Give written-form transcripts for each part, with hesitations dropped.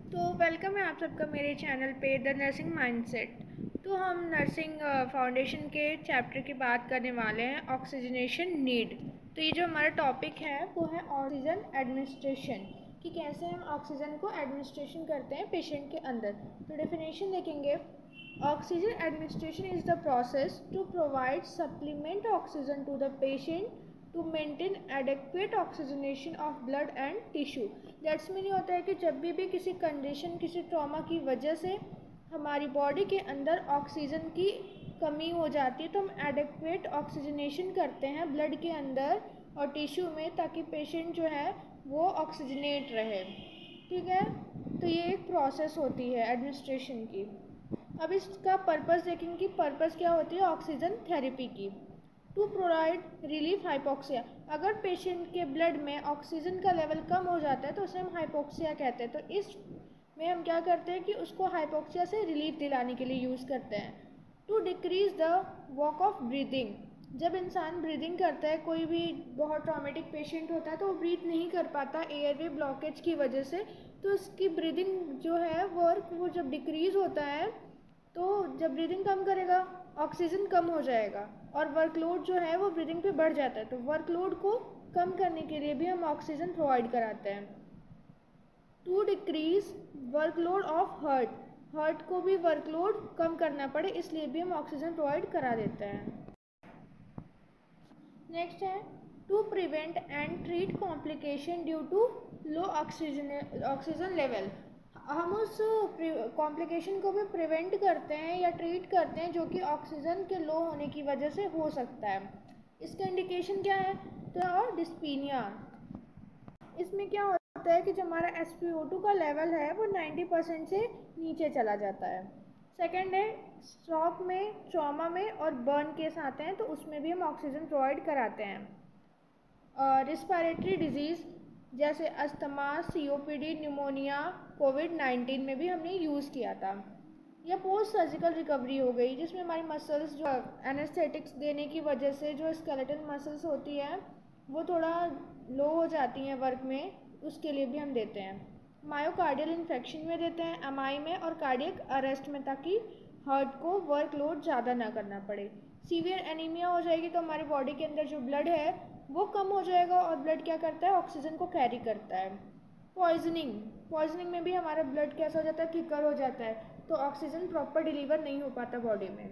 तो वेलकम है आप सबका मेरे चैनल पे द नर्सिंग माइंडसेट। तो हम नर्सिंग फाउंडेशन के चैप्टर की बात करने वाले हैं, ऑक्सीजनेशन नीड। तो ये जो हमारा टॉपिक है वो है ऑक्सीजन एडमिनिस्ट्रेशन, कि कैसे हम ऑक्सीजन को एडमिनिस्ट्रेशन करते हैं पेशेंट के अंदर। तो डेफिनेशन देखेंगे, oxygen administration is the process to provide supplement oxygen to the patient to maintain adequate oxygenation of blood and tissue. That's mean होता है कि जब भी किसी कंडीशन, किसी ट्रॉमा की वजह से हमारी बॉडी के अंदर ऑक्सीजन की कमी हो जाती है तो हम एडेक्वेट ऑक्सीजनेशन करते हैं ब्लड के अंदर और टिश्यू में, ताकि पेशेंट जो है वो ऑक्सीजनेट रहे। ठीक है, तो ये एक प्रोसेस होती है एडमिनिस्ट्रेशन की। अब इसका पर्पस देखेंगे कि पर्पस क्या होती है ऑक्सीजन थेरेपी की। टू प्रोवाइड रिलीफ हाइपोक्सिया, अगर पेशेंट के ब्लड में ऑक्सीजन का लेवल कम हो जाता है तो उसे हम हाइपोक्सिया कहते हैं। तो इसमें हम क्या करते हैं कि उसको हाइपोक्सिया से रिलीफ दिलाने के लिए यूज़ करते हैं। To decrease the work of breathing, जब इंसान ब्रीदिंग करता है, कोई भी बहुत ट्रॉमेटिक पेशेंट होता है तो वो ब्रीथ नहीं कर पाता एयरवे ब्लॉकेज की वजह से, तो उसकी ब्रीदिंग जो है वर्क वो जब डिक्रीज़ होता है तो जब ब्रीदिंग कम करेगा ऑक्सीजन कम हो जाएगा और वर्कलोड जो है वो ब्रीदिंग पे बढ़ जाता है। तो वर्कलोड को कम करने के लिए भी हम ऑक्सीजन प्रोवाइड कराते हैं। To decrease workload of heart को भी वर्कलोड कम करना पड़े इसलिए भी हम ऑक्सीजन प्रोवाइड करा देते हैं। नेक्स्ट है to prevent and treat complication due to low oxygen level, हम उस कॉम्प्लिकेशन को भी प्रिवेंट करते हैं या ट्रीट करते हैं जो कि ऑक्सीजन के लो होने की वजह से हो सकता है। इसका इंडिकेशन क्या है, तो डिस्पीनिया। इसमें क्या होता है कि जो हमारा SpO2 का लेवल है वो 90% से नीचे चला जाता है। सेकेंड है स्ट्रोक में, ट्रॉमा में और बर्न केस आते हैं तो उसमें भी हम ऑक्सीजन प्रोवाइड कराते हैं। रिस्पायरेटरी डिजीज़ जैसे अस्थमा, COPD, न्यूमोनिया, कोविड-19 में भी हमने यूज़ किया था। या पोस्ट सर्जिकल रिकवरी हो गई जिसमें हमारी मसल्स जो एनेस्थेटिक्स देने की वजह से जो स्केलेटल मसल्स होती है वो थोड़ा लो हो जाती हैं वर्क में, उसके लिए भी हम देते हैं। मायोकार्डियल इन्फेक्शन में देते हैं, MI में और कार्डियक अरेस्ट में, ताकि हार्ट को वर्कलोड ज़्यादा ना करना पड़े। सीवियर एनीमिया हो जाएगी तो हमारी बॉडी के अंदर जो ब्लड है वो कम हो जाएगा और ब्लड क्या करता है ऑक्सीजन को कैरी करता है। पॉइजनिंग में भी हमारा ब्लड कैसा हो जाता है, थिकर हो जाता है, तो ऑक्सीजन प्रॉपर डिलीवर नहीं हो पाता बॉडी में।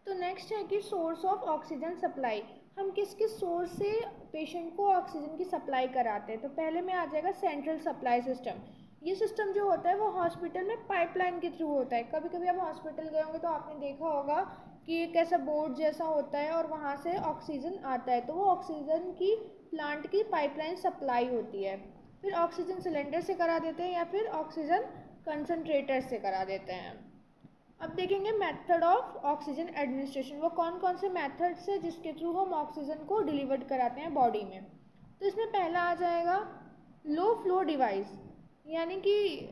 तो नेक्स्ट है कि सोर्स ऑफ ऑक्सीजन सप्लाई, हम किस किस सोर्स से पेशेंट को ऑक्सीजन की सप्लाई कराते हैं। तो पहले में आ जाएगा सेंट्रल सप्लाई सिस्टम। ये सिस्टम जो होता है वो हॉस्पिटल में पाइपलाइन के थ्रू होता है। कभी कभी आप हॉस्पिटल गए होंगे तो आपने देखा होगा कि एक ऐसा बोर्ड जैसा होता है और वहाँ से ऑक्सीजन आता है, तो वो ऑक्सीजन की प्लांट की पाइपलाइन सप्लाई होती है। फिर ऑक्सीजन सिलेंडर से करा देते हैं या फिर ऑक्सीजन कंसनट्रेटर से करा देते हैं। अब देखेंगे मेथड ऑफ ऑक्सीजन एडमिनिस्ट्रेशन, वो कौन कौन से मेथड्स है जिसके थ्रू हम ऑक्सीजन को डिलीवर कराते हैं बॉडी में। तो इसमें पहला आ जाएगा लो फ्लो डिवाइस, यानी कि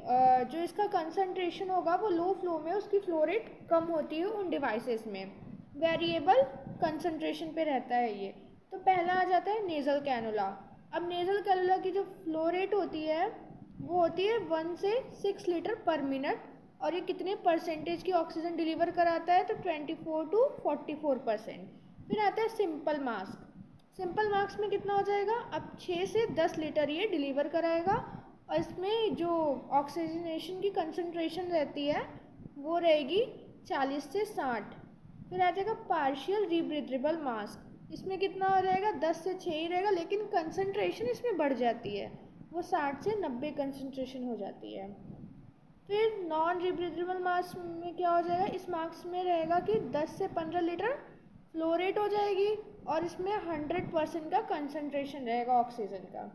जो इसका कंसंट्रेशन होगा वो लो फ्लो में, उसकी फ्लो रेट कम होती है उन डिवाइसेस में, वेरिएबल कंसंट्रेशन पे रहता है ये। तो पहला आ जाता है नेज़ल कैनुला। अब नेज़ल कैनुला की जो फ्लो रेट होती है वो होती है 1 से 6 लीटर पर मिनट, और ये कितने परसेंटेज की ऑक्सीजन डिलीवर कराता है, तो 24 to 44%। फिर आता है सिंपल मास्क। सिंपल मास्क में कितना हो जाएगा, अब 6 से 10 लीटर ये डिलीवर कराएगा और इसमें जो ऑक्सीजनेशन की कंसंट्रेशन रहती है वो रहेगी 40 से 60। फिर आ जाएगा पार्शियल रीब्रीथेबल मास्क, इसमें कितना हो जाएगा 10 से 6 ही रहेगा, लेकिन कंसंट्रेशन इसमें बढ़ जाती है, वो 60 से 90 कंसंट्रेशन हो जाती है। फिर नॉन रिब्रीथेबल मास्क में क्या हो जाएगा, इस मास्क में रहेगा कि 10 से 15 लीटर फ्लो रेट हो जाएगी और इसमें 100% का कंसंट्रेशन रहेगा ऑक्सीजन का।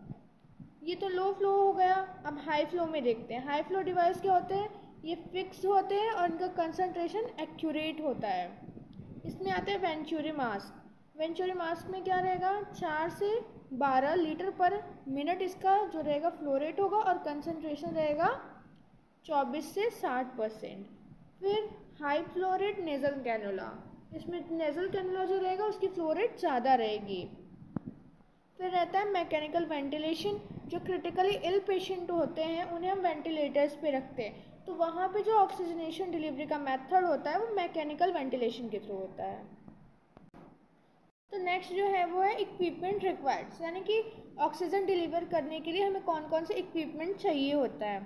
ये तो लो फ्लो हो गया। अब हाई फ्लो में देखते हैं। हाई फ्लो डिवाइस क्या होते हैं, ये फिक्स होते हैं और इनका कंसंट्रेशन एक्यूरेट होता है। इसमें आते हैं वेंचुरी मास्क। वेंचुरी मास्क में क्या रहेगा, 4 से 12 लीटर पर मिनट इसका जो रहेगा फ्लो रेट होगा और कंसंट्रेशन रहेगा 24 से 60%। फिर high flow rate nasal cannula, इसमें नेज़ल कैनुला जो रहेगा उसकी फ्लो रेट ज़्यादा रहेगी। फिर रहता है मैकेनिकल वेंटिलेशन, जो क्रिटिकली इल पेशेंट होते हैं उन्हें हम वेंटिलेटर्स पे रखते हैं, तो वहाँ पे जो ऑक्सीजनेशन डिलीवरी का मेथड होता है वो मैकेनिकल वेंटिलेशन के थ्रू होता है। तो नेक्स्ट जो है वो है इक्विपमेंट रिक्वायर्ड्स, यानी कि ऑक्सीजन डिलीवर करने के लिए हमें कौन कौन से इक्विपमेंट चाहिए होता है।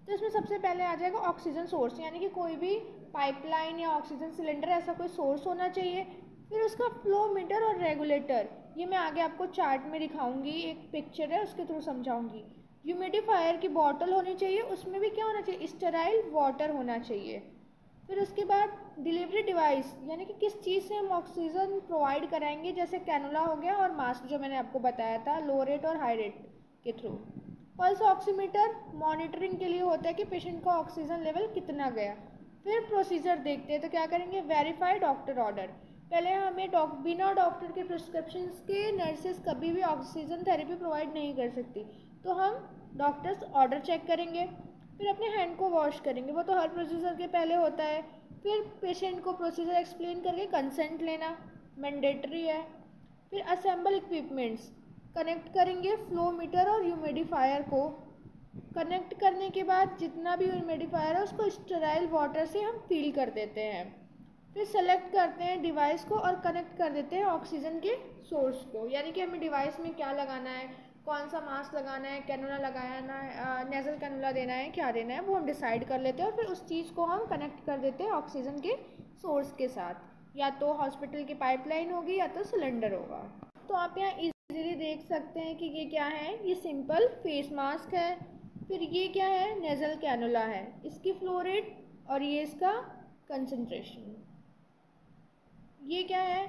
तो इसमें सबसे पहले आ जाएगा ऑक्सीजन सोर्स, यानी कि कोई भी पाइपलाइन या ऑक्सीजन सिलेंडर ऐसा कोई सोर्स होना चाहिए। फिर उसका फ्लो मीटर और रेगुलेटर, ये मैं आगे आपको चार्ट में दिखाऊंगी, एक पिक्चर है उसके थ्रू समझाऊंगी। ह्यूमिडिफायर की बॉटल होनी चाहिए, उसमें भी क्या होना चाहिए, स्टेराइल वाटर होना चाहिए। फिर उसके बाद डिलीवरी डिवाइस, यानी कि किस चीज़ से हम ऑक्सीजन प्रोवाइड कराएंगे, जैसे कैनुला हो गया और मास्क जो मैंने आपको बताया था लो रेट और हाई रेट के थ्रू। पल्स ऑक्सीमीटर मॉनिटरिंग के लिए होता है कि पेशेंट का ऑक्सीजन लेवल कितना गया। फिर प्रोसीजर देखते हैं, तो क्या करेंगे, वेरीफाई डॉक्टर ऑर्डर। पहले हमें बिना डॉक्टर के प्रिस्क्रिप्शन के नर्सेज कभी भी ऑक्सीजन थेरेपी प्रोवाइड नहीं कर सकती, तो हम डॉक्टर्स ऑर्डर चेक करेंगे। फिर अपने हैंड को वॉश करेंगे, वो तो हर प्रोसीजर के पहले होता है। फिर पेशेंट को प्रोसीजर एक्सप्लेन करके कंसेंट लेना मैंडेटरी है। फिर असेंबल इक्विपमेंट्स, कनेक्ट करेंगे फ्लो मीटर और ह्यूमिडिफायर को। कनेक्ट करने के बाद जितना भी ह्यूमिडिफायर है उसको स्टेराइल वाटर से हम फील कर देते हैं। फिर सेलेक्ट करते हैं डिवाइस को और कनेक्ट कर देते हैं ऑक्सीजन के सोर्स को, यानी कि हमें डिवाइस में क्या लगाना है, कौन सा मास्क लगाना है, कैनुला लगाना है, नेज़ल कैनुला देना है, क्या देना है, वो हम डिसाइड कर लेते हैं। और फिर उस चीज़ को हम कनेक्ट कर देते हैं ऑक्सीजन के सोर्स के साथ, या तो हॉस्पिटल की पाइपलाइन होगी या तो सिलेंडर होगा। तो आप यहाँ इजीली देख सकते हैं कि ये क्या है, ये सिंपल फेस मास्क है। फिर ये क्या है, नेज़ल कैनुला है, इसकी फ्लो रेट और ये इसका कंसंट्रेशन। ये क्या है,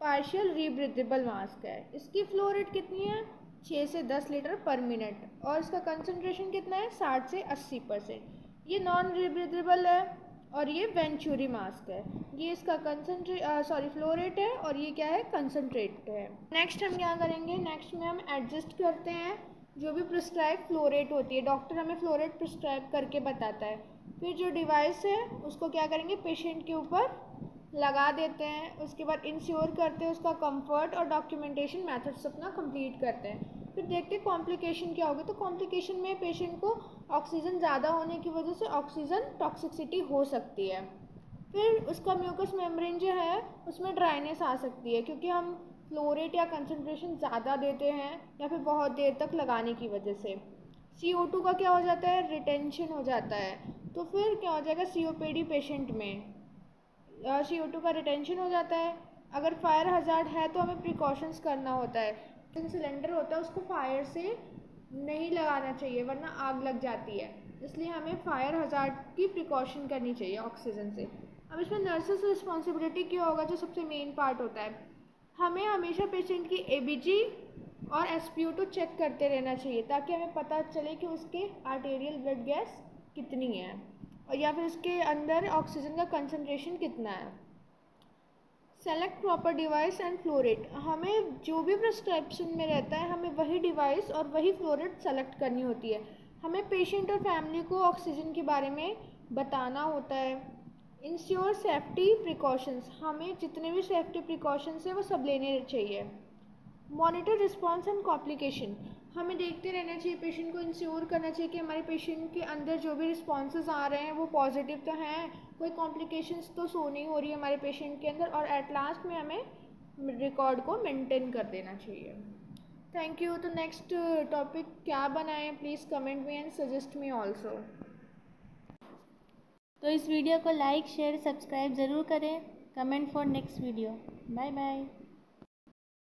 पार्शियल रीब्रीथेबल मास्क है, इसकी फ्लो रेट कितनी है, 6 से 10 लीटर पर मिनट, और इसका कंसंट्रेशन कितना है, 60 से 80%। ये नॉन रीब्रीथेबल है और ये वेंचुरी मास्क है, ये इसका फ्लो रेट है और ये क्या है, कंसंट्रेट है। नेक्स्ट हम क्या करेंगे, नेक्स्ट में हम एडजस्ट करते हैं जो भी प्रिस्क्राइब फ्लो रेट होती है, डॉक्टर हमें फ्लो रेट प्रिस्क्राइब करके बताता है। फिर जो डिवाइस है उसको क्या करेंगे, पेशेंट के ऊपर लगा देते हैं। उसके बाद इंश्योर करते हैं उसका कंफर्ट और डॉक्यूमेंटेशन मेथड्स अपना कंप्लीट करते हैं। फिर देखते हैं कॉम्प्लिकेशन क्या होगी। तो कॉम्प्लिकेशन में पेशेंट को ऑक्सीजन ज़्यादा होने की वजह से ऑक्सीजन टॉक्सिसिटी हो सकती है। फिर उसका म्यूकस मेम्ब्रेन जो है उसमें ड्राइनेस आ सकती है, क्योंकि हम फ्लो रेट या कंसंट्रेशन ज़्यादा देते हैं या फिर बहुत देर तक लगाने की वजह से। CO2 का क्या हो जाता है, रिटेंशन हो जाता है। तो फिर क्या हो जाएगा, COPD पेशेंट में CO2 का रिटेंशन हो जाता है। अगर फायर हज़ार्ड है तो हमें प्रिकॉशंस करना होता है। सिलेंडर होता है उसको फायर से नहीं लगाना चाहिए वरना आग लग जाती है, इसलिए हमें फायर हज़ार्ड की प्रिकॉशन करनी चाहिए ऑक्सीजन से। अब इसमें नर्सेस रिस्पॉन्सिबिलिटी क्या होगा, जो सबसे मेन पार्ट होता है, हमें हमेशा पेशेंट की ABG और SpO2 चेक करते रहना चाहिए, ताकि हमें पता चले कि उसके आर्टेरियल ब्लड गैस कितनी है और या फिर उसके अंदर ऑक्सीजन का कंसंट्रेशन कितना है। Select proper device and flow rate, हमें जो भी प्रिस्क्रिप्शन में रहता है हमें वही डिवाइस और वही फ्लो रेट सेलेक्ट करनी होती है। हमें पेशेंट और फैमिली को ऑक्सीजन के बारे में बताना होता है। इंश्योर सेफ्टी प्रिकॉशंस, हमें जितने भी सेफ्टी प्रिकॉशंस हैं वो सब लेने चाहिए। मॉनिटर रिस्पॉन्स एंड कॉम्प्लिकेशन, हमें देखते रहना चाहिए, पेशेंट को इंश्योर करना चाहिए कि हमारे पेशेंट के अंदर जो भी रिस्पॉन्सेज आ रहे हैं वो पॉजिटिव तो हैं, कोई कॉम्प्लिकेशंस तो शो नहीं हो रही है हमारे पेशेंट के अंदर, और एट लास्ट में हमें रिकॉर्ड को मेंटेन कर देना चाहिए। Thank you. तो नेक्स्ट टॉपिक क्या बनाएं, please comment me and suggest me also. तो इस वीडियो को लाइक शेयर सब्सक्राइब ज़रूर करें। Comment for next video. Bye bye.